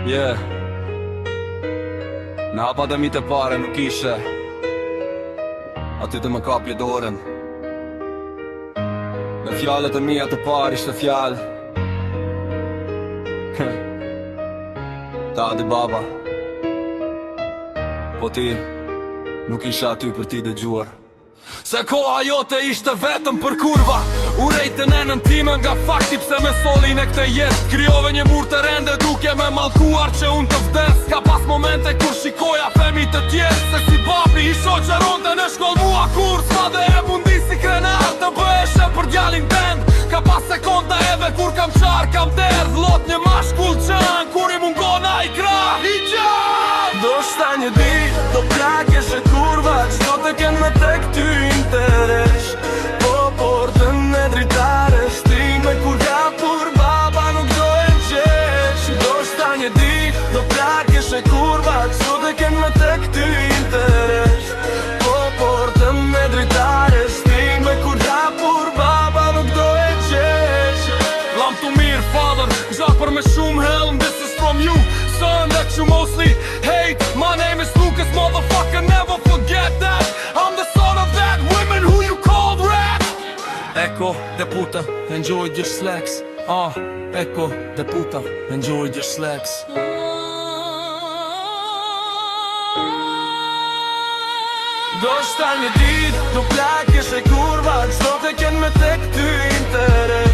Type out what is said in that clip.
Yeah. Në akademit e pare nuk ishe aty të më kapje dorën. Me fjallet e mija të parë ishte fjallë Ta di baba, po ti nuk isha aty për ti dëgjuar. Se koha jote ishte vetëm për kurva. U rejtë në nën time nga fakti pse me solin e këte jet. Kryove një mur të rende duke me malkuar që unë të vdes. Ka pas momente kur shikoja femi të tjerë se si babi i shoqeronte në shkoll mua kur s'ma dhe e mundi si krenar të bëheshe për djalin tend. Ka pas sekonda edhe kur kam qarë kam derdh. Lot një mashkull qën kur i mungona i krah i gjan. Do shta një dit, do plakesh e kurva qdo të ken me tek ty interes. Po portën e dritares ti me kur kapur baba nuk do e qesh. Do shta një dit, do plakesh e kurva qdo të ken me tek ty interes. Po portën e dritares ti me kur kapur baba nuk do e qesh. Lam të mirë, father, gjatë për me shumë helm. This is from you, son, that you mostly hate. My name is Lucas, motherfucker, never forget that. I'm the son of that women who you called rat. Eko, deputa, enjoyed your slacks. Eko, deputa, enjoyed your slacks. Do shta një dit, do plakesh e kurva qdo të ken me tek ty interes.